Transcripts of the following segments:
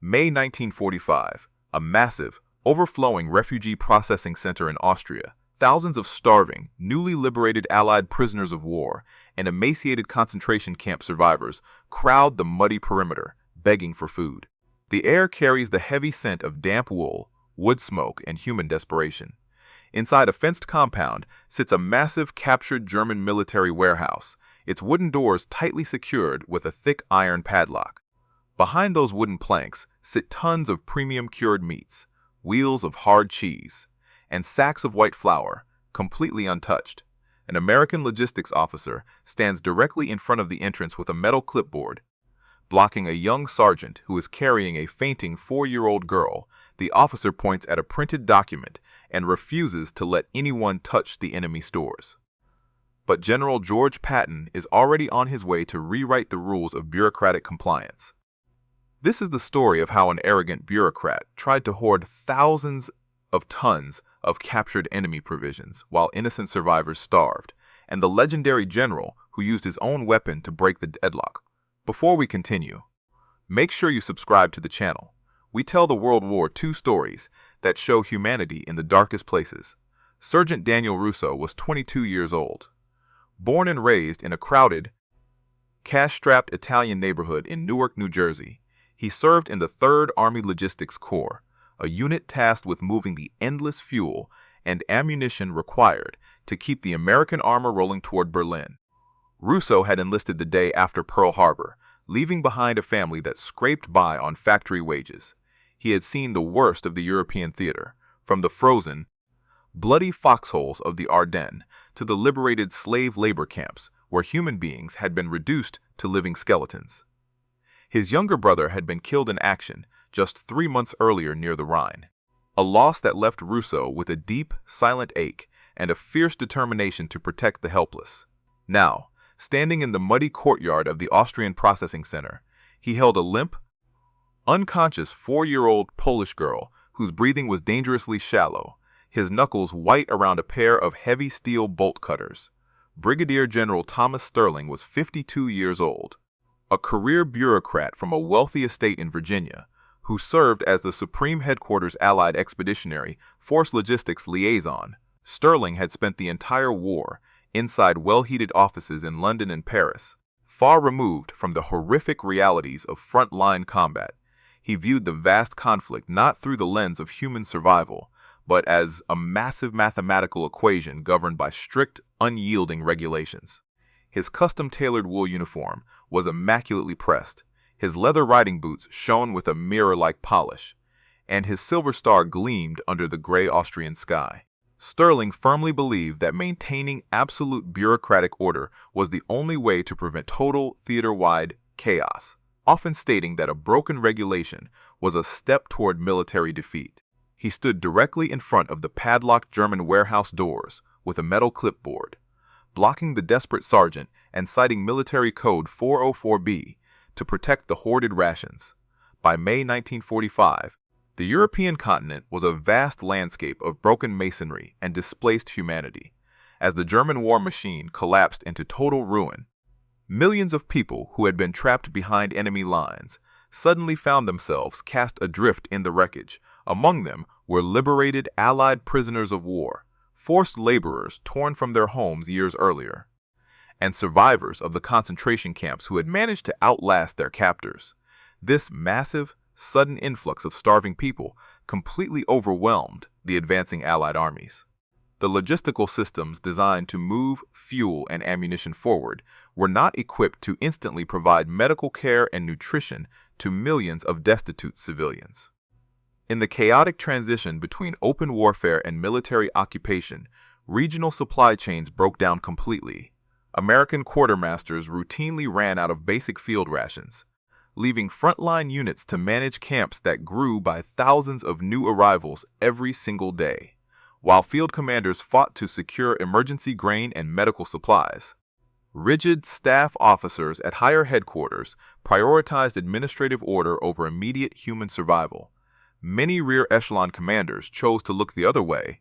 May 1945, a massive, overflowing refugee processing center in Austria. Thousands of starving, newly liberated Allied prisoners of war and emaciated concentration camp survivors crowd the muddy perimeter, begging for food. The air carries the heavy scent of damp wool, wood smoke, and human desperation. Inside a fenced compound sits a massive captured German military warehouse, its wooden doors tightly secured with a thick iron padlock. Behind those wooden planks sit tons of premium cured meats, wheels of hard cheese, and sacks of white flour, completely untouched. An American logistics officer stands directly in front of the entrance with a metal clipboard. Blocking a young sergeant who is carrying a fainting 4-year-old girl, the officer points at a printed document and refuses to let anyone touch the enemy stores. But General George Patton is already on his way to rewrite the rules of bureaucratic compliance. This is the story of how an arrogant bureaucrat tried to hoard thousands of tons of captured enemy provisions while innocent survivors starved, and the legendary general who used his own weapon to break the deadlock. Before we continue, make sure you subscribe to the channel. We tell the World War II stories that show humanity in the darkest places. Sergeant Daniel Russo was 22 years old. Born and raised in a crowded, cash-strapped Italian neighborhood in Newark, New Jersey, he served in the 3rd Army Logistics Corps, a unit tasked with moving the endless fuel and ammunition required to keep the American armor rolling toward Berlin. Russo had enlisted the day after Pearl Harbor, leaving behind a family that scraped by on factory wages. He had seen the worst of the European theater, from the frozen, bloody foxholes of the Ardennes to the liberated slave labor camps where human beings had been reduced to living skeletons. His younger brother had been killed in action just 3 months earlier near the Rhine, a loss that left Russo with a deep, silent ache and a fierce determination to protect the helpless. Now, standing in the muddy courtyard of the Austrian processing center, he held a limp, unconscious 4-year-old Polish girl whose breathing was dangerously shallow, his knuckles white around a pair of heavy steel bolt cutters. Brigadier General Thomas Sterling was 52 years old, a career bureaucrat from a wealthy estate in Virginia, who served as the Supreme Headquarters Allied Expeditionary Force Logistics Liaison. Sterling had spent the entire war inside well-heated offices in London and Paris, far removed from the horrific realities of front-line combat. He viewed the vast conflict not through the lens of human survival, but as a massive mathematical equation governed by strict, unyielding regulations. His custom-tailored wool uniform was immaculately pressed, his leather riding boots shone with a mirror-like polish, and his silver star gleamed under the gray Austrian sky. Sterling firmly believed that maintaining absolute bureaucratic order was the only way to prevent total theater-wide chaos, often stating that a broken regulation was a step toward military defeat. He stood directly in front of the padlocked German warehouse doors with a metal clipboard, blocking the desperate sergeant and citing Military Code 404B to protect the hoarded rations. By May 1945, the European continent was a vast landscape of broken masonry and displaced humanity. As the German war machine collapsed into total ruin, millions of people who had been trapped behind enemy lines suddenly found themselves cast adrift in the wreckage. Among them were liberated Allied prisoners of war, forced laborers torn from their homes years earlier, and survivors of the concentration camps who had managed to outlast their captors. This massive, sudden influx of starving people completely overwhelmed the advancing Allied armies. The logistical systems designed to move fuel and ammunition forward were not equipped to instantly provide medical care and nutrition to millions of destitute civilians. In the chaotic transition between open warfare and military occupation, regional supply chains broke down completely. American quartermasters routinely ran out of basic field rations, leaving frontline units to manage camps that grew by thousands of new arrivals every single day, while field commanders fought to secure emergency grain and medical supplies. Rigid staff officers at higher headquarters prioritized administrative order over immediate human survival. Many rear echelon commanders chose to look the other way,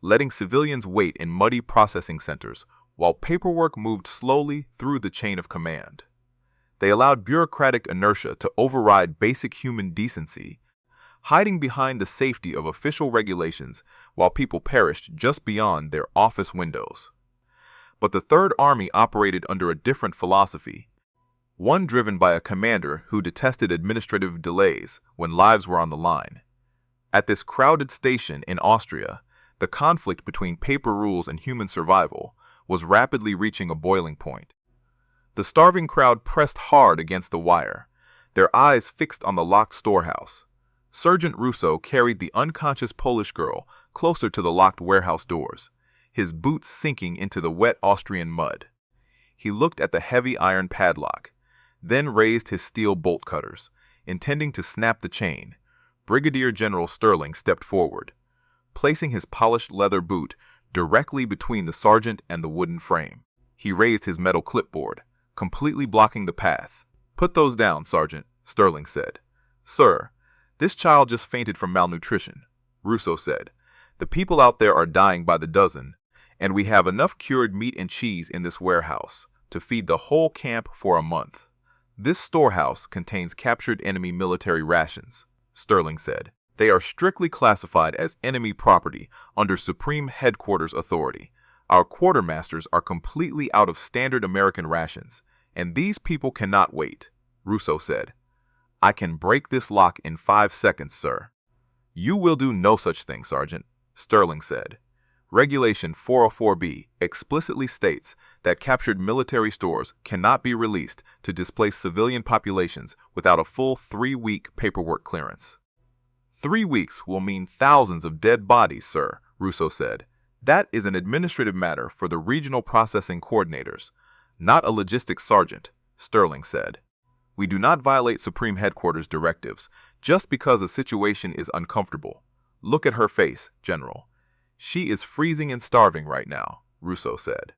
letting civilians wait in muddy processing centers while paperwork moved slowly through the chain of command. They allowed bureaucratic inertia to override basic human decency, hiding behind the safety of official regulations while people perished just beyond their office windows. But the Third Army operated under a different philosophy, one driven by a commander who detested administrative delays when lives were on the line. At this crowded station in Austria, the conflict between paper rules and human survival was rapidly reaching a boiling point. The starving crowd pressed hard against the wire, their eyes fixed on the locked storehouse. Sergeant Russo carried the unconscious Polish girl closer to the locked warehouse doors, his boots sinking into the wet Austrian mud. He looked at the heavy iron padlock, then raised his steel bolt cutters, intending to snap the chain. Brigadier General Sterling stepped forward, placing his polished leather boot directly between the sergeant and the wooden frame. He raised his metal clipboard, completely blocking the path. "Put those down, Sergeant," Sterling said. "Sir, this child just fainted from malnutrition," Russo said. "The people out there are dying by the dozen, and we have enough cured meat and cheese in this warehouse to feed the whole camp for a month." "This storehouse contains captured enemy military rations," Sterling said. "They are strictly classified as enemy property under Supreme Headquarters authority. Our quartermasters are completely out of standard American rations, and these people cannot wait," Russo said. "I can break this lock in 5 seconds, sir." "You will do no such thing, Sergeant," Sterling said. Regulation 404B explicitly states that captured military stores cannot be released to displace civilian populations without a full 3-week paperwork clearance. 3 weeks will mean thousands of dead bodies, sir, Russo said. "That is an administrative matter for the regional processing coordinators, not a logistics sergeant," Sterling said. "We do not violate Supreme Headquarters directives just because a situation is uncomfortable. Look at her face, General. She is freezing and starving right now," Russo said.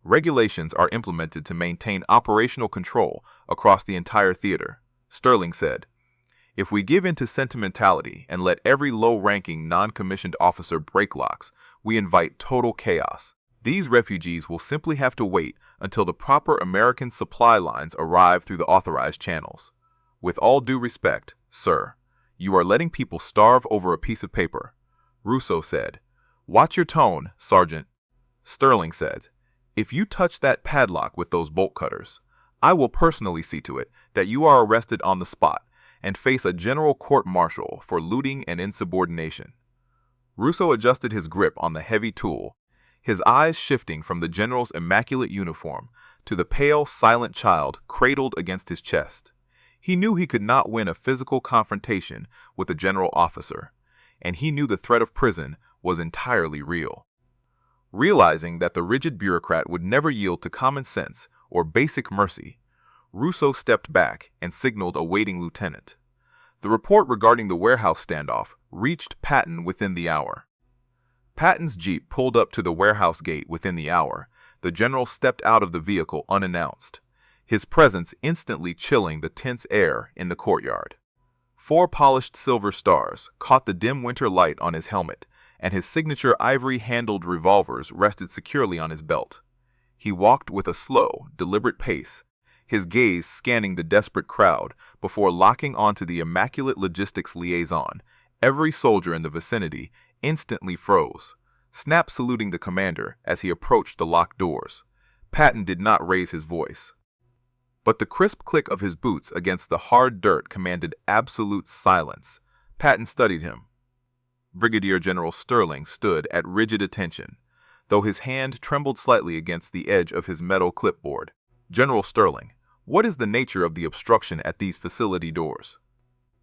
"Regulations are implemented to maintain operational control across the entire theater," Sterling said. "If we give in to sentimentality and let every low-ranking non-commissioned officer break locks, we invite total chaos. These refugees will simply have to wait until the proper American supply lines arrive through the authorized channels. With all due respect, sir, you are letting people starve over a piece of paper," Russo said. "Watch your tone, Sergeant," Sterling said. "If you touch that padlock with those bolt cutters, I will personally see to it that you are arrested on the spot and face a general court-martial for looting and insubordination." Russo adjusted his grip on the heavy tool, his eyes shifting from the general's immaculate uniform to the pale, silent child cradled against his chest. He knew he could not win a physical confrontation with a general officer, and he knew the threat of prison was entirely real. Realizing that the rigid bureaucrat would never yield to common sense or basic mercy, Russo stepped back and signaled a waiting lieutenant. The report regarding the warehouse standoff reached Patton within the hour. Patton's jeep pulled up to the warehouse gate within the hour. The general stepped out of the vehicle unannounced, his presence instantly chilling the tense air in the courtyard. 4 polished silver stars caught the dim winter light on his helmet, and his signature ivory-handled revolvers rested securely on his belt. He walked with a slow, deliberate pace, his gaze scanning the desperate crowd before locking onto the immaculate logistics liaison. Every soldier in the vicinity instantly froze, snap saluting the commander as he approached the locked doors. Patton did not raise his voice, but the crisp click of his boots against the hard dirt commanded absolute silence. Patton studied him. Brigadier General Sterling stood at rigid attention, though his hand trembled slightly against the edge of his metal clipboard. "General Sterling, what is the nature of the obstruction at these facility doors?"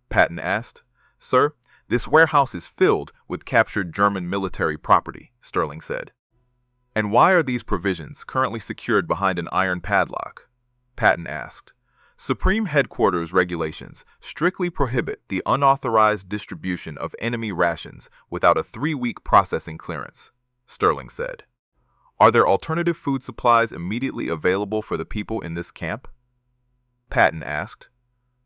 Patton asked. "Sir, this warehouse is filled with captured German military property," Sterling said. "And why are these provisions currently secured behind an iron padlock?" Patton asked. "Supreme Headquarters regulations strictly prohibit the unauthorized distribution of enemy rations without a 3-week processing clearance," Sterling said. "Are there alternative food supplies immediately available for the people in this camp?" Patton asked.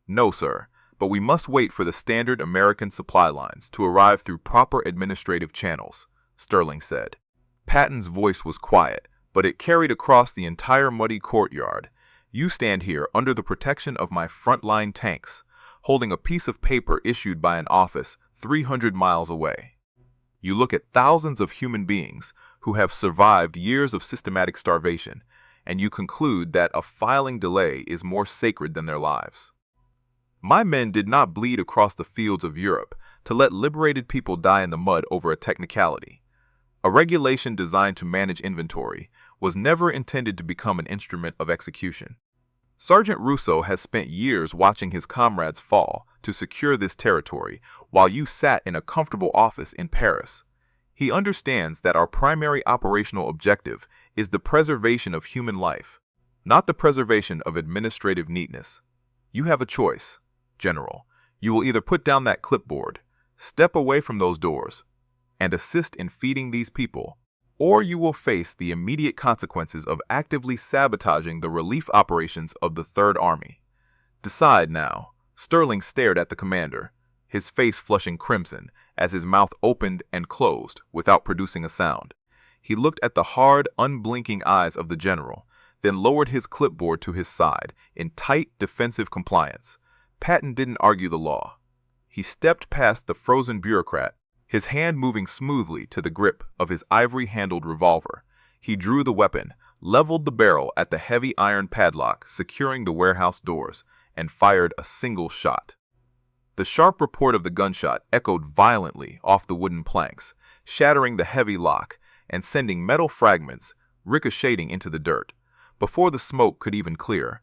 "No, sir, but we must wait for the standard American supply lines to arrive through proper administrative channels," Sterling said. Patton's voice was quiet, but it carried across the entire muddy courtyard. You stand here under the protection of my frontline tanks, holding a piece of paper issued by an office 300 miles away. You look at thousands of human beings who have survived years of systematic starvation, and you conclude that a filing delay is more sacred than their lives. My men did not bleed across the fields of Europe to let liberated people die in the mud over a technicality. A regulation designed to manage inventory was never intended to become an instrument of execution. Sergeant Russo has spent years watching his comrades fall to secure this territory while you sat in a comfortable office in Paris. He understands that our primary operational objective is the preservation of human life, not the preservation of administrative neatness. You have a choice, General. You will either put down that clipboard, step away from those doors, and assist in feeding these people, or you will face the immediate consequences of actively sabotaging the relief operations of the Third Army. Decide now. Sterling stared at the commander, his face flushing crimson as his mouth opened and closed without producing a sound. He looked at the hard, unblinking eyes of the general, then lowered his clipboard to his side in tight defensive compliance. Patton didn't argue the law. He stepped past the frozen bureaucrat, his hand moving smoothly to the grip of his ivory-handled revolver. He drew the weapon, leveled the barrel at the heavy iron padlock securing the warehouse doors, and fired a single shot. The sharp report of the gunshot echoed violently off the wooden planks, shattering the heavy lock and sending metal fragments ricocheting into the dirt. Before the smoke could even clear,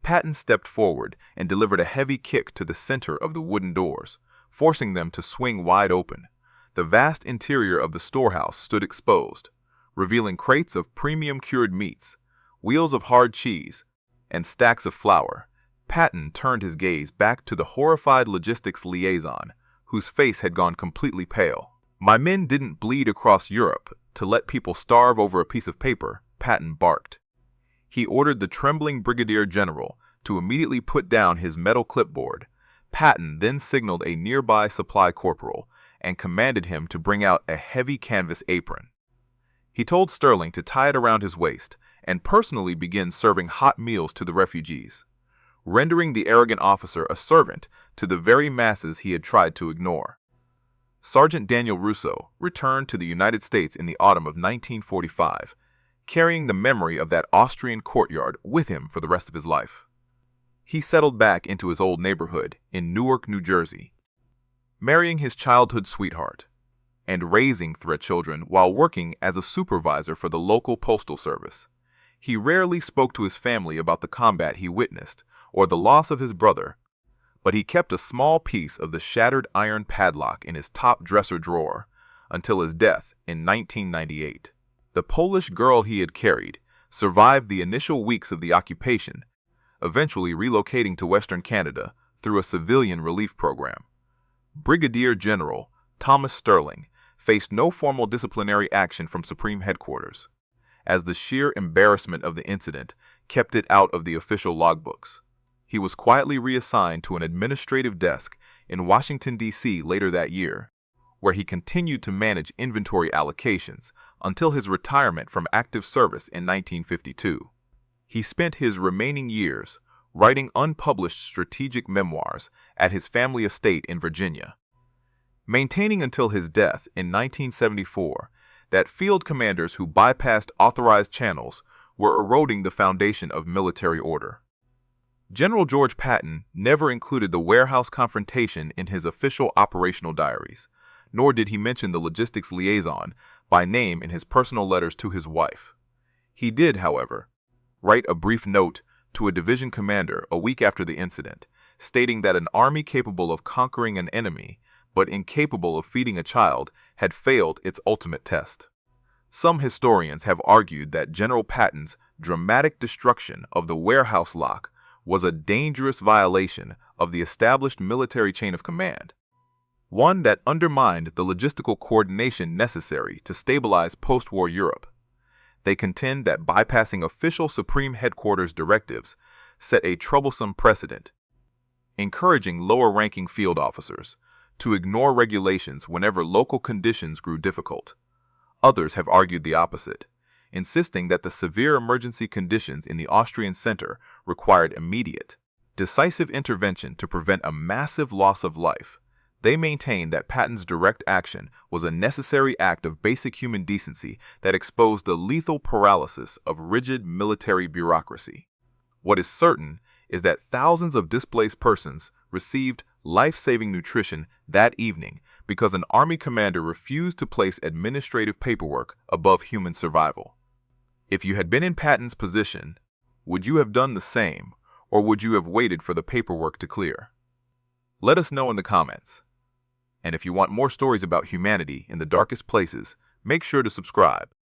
Patton stepped forward and delivered a heavy kick to the center of the wooden doors, forcing them to swing wide open. The vast interior of the storehouse stood exposed, revealing crates of premium cured meats, wheels of hard cheese, and stacks of flour. Patton turned his gaze back to the horrified logistics liaison, whose face had gone completely pale. My men didn't bleed across Europe to let people starve over a piece of paper, Patton barked. He ordered the trembling brigadier general to immediately put down his metal clipboard. Patton then signaled a nearby supply corporal and commanded him to bring out a heavy canvas apron. He told Sterling to tie it around his waist and personally begin serving hot meals to the refugees, rendering the arrogant officer a servant to the very masses he had tried to ignore. Sergeant Daniel Russo returned to the United States in the autumn of 1945, carrying the memory of that Austrian courtyard with him for the rest of his life. He settled back into his old neighborhood in Newark, New Jersey, marrying his childhood sweetheart and raising three children while working as a supervisor for the local postal service. He rarely spoke to his family about the combat he witnessed or the loss of his brother, but he kept a small piece of the shattered iron padlock in his top dresser drawer until his death in 1998. The Polish girl he had carried survived the initial weeks of the occupation, eventually relocating to Western Canada through a civilian relief program. Brigadier General Thomas Sterling faced no formal disciplinary action from Supreme Headquarters, as the sheer embarrassment of the incident kept it out of the official logbooks. He was quietly reassigned to an administrative desk in Washington, D.C. later that year, where he continued to manage inventory allocations until his retirement from active service in 1952. He spent his remaining years writing unpublished strategic memoirs at his family estate in Virginia, maintaining until his death in 1974 that field commanders who bypassed authorized channels were eroding the foundation of military order. General George Patton never included the warehouse confrontation in his official operational diaries, nor did he mention the logistics liaison by name in his personal letters to his wife. He did, however, write a brief note to a division commander a week after the incident, stating that an army capable of conquering an enemy but incapable of feeding a child had failed its ultimate test. Some historians have argued that General Patton's dramatic destruction of the warehouse lock was a dangerous violation of the established military chain of command, one that undermined the logistical coordination necessary to stabilize post-war Europe. They contend that bypassing official Supreme Headquarters directives set a troublesome precedent, encouraging lower-ranking field officers to ignore regulations whenever local conditions grew difficult. Others have argued the opposite. insisting that the severe emergency conditions in the Austrian center required immediate, decisive intervention to prevent a massive loss of life. They maintained that Patton's direct action was a necessary act of basic human decency that exposed the lethal paralysis of rigid military bureaucracy. What is certain is that thousands of displaced persons received life-saving nutrition that evening because an army commander refused to place administrative paperwork above human survival. If you had been in Patton's position, would you have done the same, or would you have waited for the paperwork to clear? Let us know in the comments. And if you want more stories about humanity in the darkest places, make sure to subscribe.